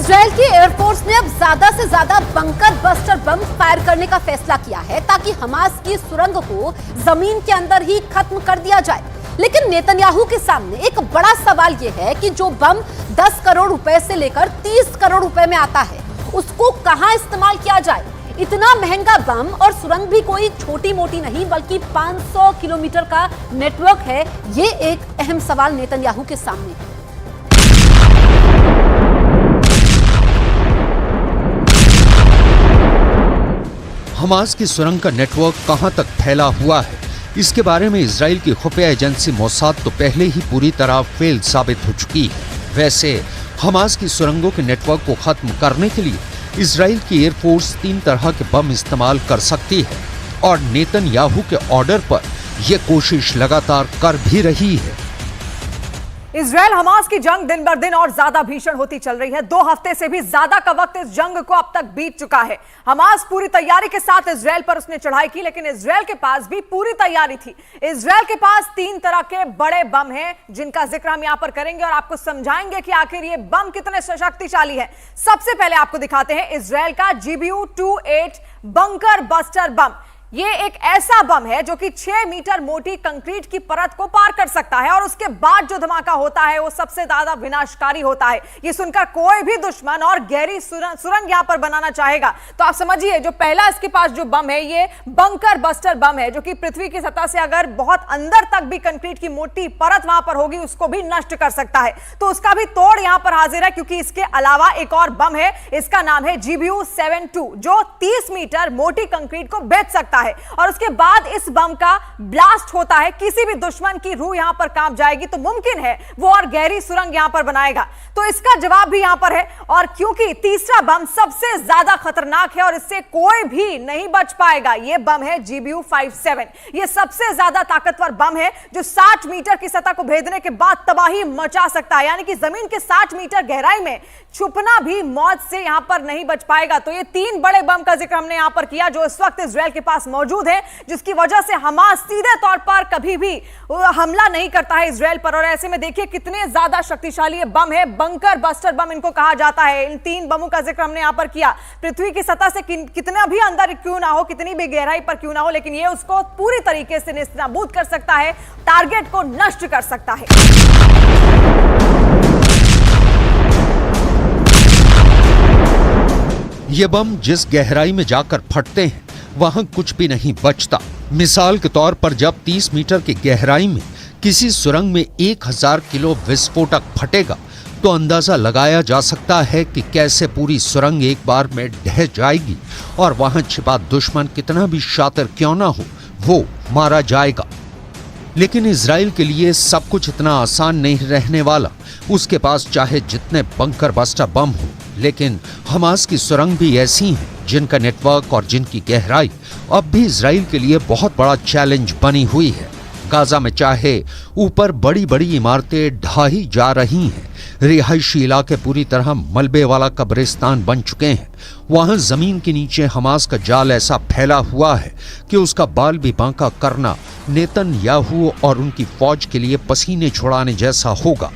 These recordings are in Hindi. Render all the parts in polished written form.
इजराइल की एयरफोर्स ने अब ज्यादा से ज्यादा बंकर बस्टर बम फायर करने का फैसला किया है ताकि हमास की सुरंग को जमीन के अंदर ही खत्म कर दिया जाए। लेकिन नेतन्याहू के सामने एक बड़ा सवाल यह है कि जो बम 10 करोड़ रुपए से लेकर 30 करोड़ रुपए में आता है उसको कहां इस्तेमाल किया जाए। इतना महंगा बम और सुरंग भी कोई छोटी मोटी नहीं बल्कि 500 किलोमीटर का नेटवर्क है। ये एक अहम सवाल नेतन्याहू के सामने है। हमास की सुरंग का नेटवर्क कहां तक फैला हुआ है, इसके बारे में इजराइल की खुफिया एजेंसी मोसाद तो पहले ही पूरी तरह फेल साबित हो चुकी है। वैसे हमास की सुरंगों के नेटवर्क को खत्म करने के लिए इजराइल की एयरफोर्स 3 तरह के बम इस्तेमाल कर सकती है और नेतन्याहू के ऑर्डर पर यह कोशिश लगातार कर भी रही है। इजराइल हमास की जंग दिन बर दिन और ज्यादा भीषण होती चल रही है। 2 हफ्ते से भी ज्यादा का वक्त इस जंग को अब तक बीत चुका है। हमास पूरी तैयारी के साथ इजराइल पर उसने चढ़ाई की, लेकिन इजराइल के पास भी पूरी तैयारी थी। इजराइल के पास 3 तरह के बड़े बम हैं जिनका जिक्र हम यहां पर करेंगे और आपको समझाएंगे कि आखिर ये बम कितने शक्तिशाली है। सबसे पहले आपको दिखाते हैं इजराइल का GBU-28 बंकर बस्टर बम। ये एक ऐसा बम है जो कि 6 मीटर मोटी कंक्रीट की परत को पार कर सकता है और उसके बाद जो धमाका होता है वो सबसे ज्यादा विनाशकारी होता है। ये सुनकर कोई भी दुश्मन और गहरी सुरंग यहां पर बनाना चाहेगा तो आप समझिए जो पहला इसके पास जो बम है ये बंकर बस्टर बम है, जो कि पृथ्वी की सतह से अगर बहुत अंदर तक भी कंक्रीट की मोटी परत वहां पर होगी उसको भी नष्ट कर सकता है। तो उसका भी तोड़ यहां पर हाजिर है, क्योंकि इसके अलावा एक और बम है, इसका नाम है GBU-72 जो 30 मीटर मोटी कंक्रीट को भेद सकता है और उसके बाद इस बम का ब्लास्ट होता है। किसी भी दुश्मन की रूह यहां पर कांप जाएगी तो मुमकिन है वो और गहरी सुरंग यहां पर बनाएगा। तो इसका जवाब भी यहां पर है। और क्योंकि तीसरा बम सबसे ज्यादा खतरनाक है और इससे कोई भी नहीं बच पाएगा, यह बम है GBU-57। यह सबसे ज्यादा ताकतवर बम है जो 60 मीटर की सतह को भेदने के बाद तबाही मचा सकता है, यानी कि जमीन के 60 मीटर गहराई में छुपना भी मौत से यहां पर नहीं बच पाएगा। तो ये 3 बड़े बम का जिक्र हमने यहां पर किया जो इस वक्त इजराइल के पास मौजूद है, जिसकी वजह से हमास सीधे तौर पर कभी भी हमला नहीं करता है इजराइल पर। और ऐसे में देखिए कितने ज्यादा शक्तिशाली ये बम है, बंकर बस्टर बम इनको कहा जाता है। इन 3 बमों का जिक्र हमने यहां पर किया। पृथ्वी की सतह से कितना भी अंदर क्यों ना हो, कितनी भी गहराई पर क्यों ना हो, लेकिन ये उसको पूरी तरीके से नेस्तनाबूद कर सकता है, टारगेट को नष्ट कर सकता है। ये बम जिस गहराई में जाकर फटते हैं वहां कुछ भी नहीं बचता। मिसाल के तौर पर जब 30 मीटर की गहराई में किसी सुरंग में 1000 किलो विस्फोटक फटेगा तो अंदाजा लगाया जा सकता है कि कैसे पूरी सुरंग एक बार में ढह जाएगी और वहां छिपा दुश्मन कितना भी शातिर क्यों ना हो वो मारा जाएगा। लेकिन इजराइल के लिए सब कुछ इतना आसान नहीं रहने वाला। उसके पास चाहे जितने बंकर बस्टर बम हो, लेकिन हमास की सुरंग भी ऐसी हैं जिनका नेटवर्क और जिनकी गहराई अब भी इजराइल के लिए बहुत बड़ा चैलेंज बनी हुई है। गाजा में चाहे ऊपर बड़ी बड़ी इमारतें ढाही जा रही हैं, रिहायशी इलाके पूरी तरह मलबे वाला कब्रिस्तान बन चुके हैं, वहां जमीन के नीचे हमास का जाल ऐसा फैला हुआ है कि उसका बाल भी बांका करना नेतन्याहू और उनकी फौज के लिए पसीने छुड़ाने जैसा होगा।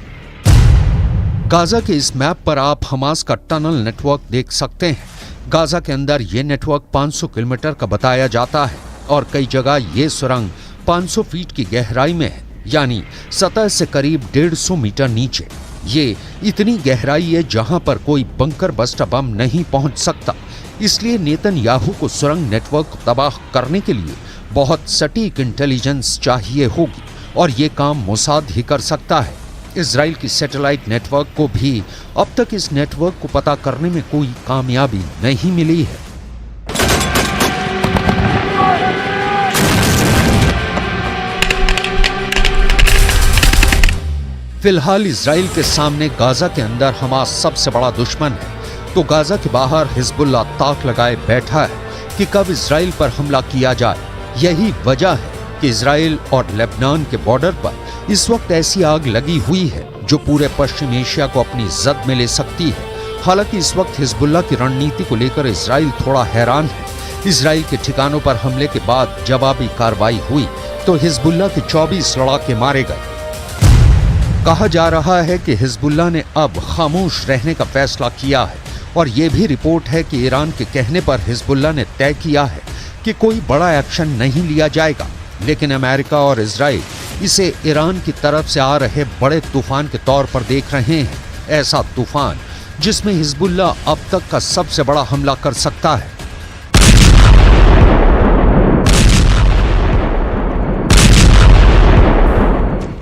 गाजा के इस मैप पर आप हमास का टनल नेटवर्क देख सकते हैं। गाजा के अंदर ये नेटवर्क 500 किलोमीटर का बताया जाता है और कई जगह ये सुरंग 500 फीट की गहराई में है, यानी सतह से करीब 150 मीटर नीचे। ये इतनी गहराई है जहां पर कोई बंकर बस्टर बम नहीं पहुंच सकता। इसलिए नेतन्याहू को सुरंग नेटवर्क को तबाह करने के लिए बहुत सटीक इंटेलिजेंस चाहिए होगी और ये काम मोसाद ही कर सकता है। इजराइल की सैटेलाइट नेटवर्क को भी अब तक इस नेटवर्क को पता करने में कोई कामयाबी नहीं मिली है। फिलहाल इजराइल के सामने गाजा के अंदर हमास सबसे बड़ा दुश्मन है, तो गाजा के बाहर हिजबुल्लाह ताक लगाए बैठा है कि कब इजराइल पर हमला किया जाए। यही वजह है कि इजराइल और लेबनान के बॉर्डर पर इस वक्त ऐसी आग लगी हुई है जो पूरे पश्चिम एशिया को अपनी जद में ले सकती है। हालांकि इस वक्त हिजबुल्लाह की रणनीति को लेकर इजराइल थोड़ा हैरान है। इजराइल के ठिकानों पर हमले के बाद जवाबी कार्रवाई हुई तो हिजबुल्लाह के 24 लड़ाके मारे गए। कहा जा रहा है कि हिजबुल्लाह ने अब खामोश रहने का फैसला किया है और ये भी रिपोर्ट है कि ईरान के कहने पर हिजबुल्लाह ने तय किया है कि कोई बड़ा एक्शन नहीं लिया जाएगा, लेकिन अमेरिका और इजराइल इसे ईरान की तरफ से आ रहे बड़े तूफान के तौर पर देख रहे हैं। ऐसा तूफान जिसमें हिजबुल्लाह अब तक का सबसे बड़ा हमला कर सकता है।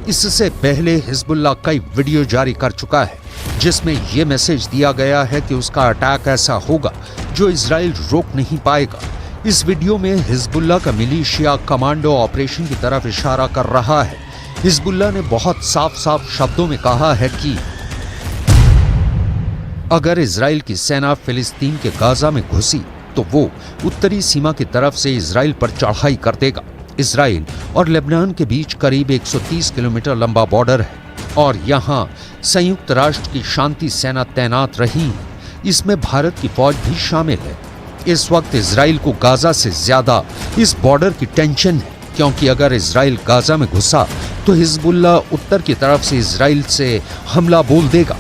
इससे पहले हिजबुल्लाह कई वीडियो जारी कर चुका है जिसमें यह मैसेज दिया गया है कि उसका अटैक ऐसा होगा जो इजराइल रोक नहीं पाएगा। इस वीडियो में हिजबुल्लाह का मिलिशिया कमांडो ऑपरेशन की तरफ इशारा कर रहा है। हिजबुल्लाह ने बहुत साफ साफ शब्दों में कहा है कि अगर इजराइल की सेना फिलिस्तीन के गाजा में घुसी तो वो उत्तरी सीमा की तरफ से इजराइल पर चढ़ाई कर देगा। इजराइल और लेबनान के बीच करीब 130 किलोमीटर लंबा बॉर्डर है और यहाँ संयुक्त राष्ट्र की शांति सेना तैनात रही है। इसमें भारत की फौज भी शामिल है। इस वक्त इजराइल को गाजा से ज्यादा इस बॉर्डर की टेंशन है, क्योंकि अगर इजराइल गाजा में घुसा तो हिजबुल्लाह उत्तर की तरफ से इजराइल से हमला बोल देगा।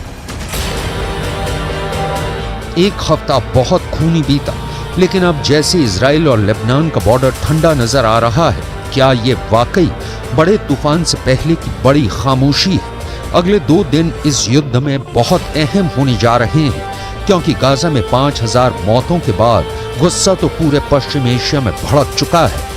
एक हफ्ता बहुत खूनी बीता, लेकिन अब जैसे इजराइल और लेबनान का बॉर्डर ठंडा नजर आ रहा है, क्या ये वाकई बड़े तूफान से पहले की बड़ी खामोशी है? अगले 2 दिन इस युद्ध में बहुत अहम होने जा रहे हैं, क्योंकि गाजा में 5000 मौतों के बाद गुस्सा तो पूरे पश्चिम एशिया में भड़क चुका है।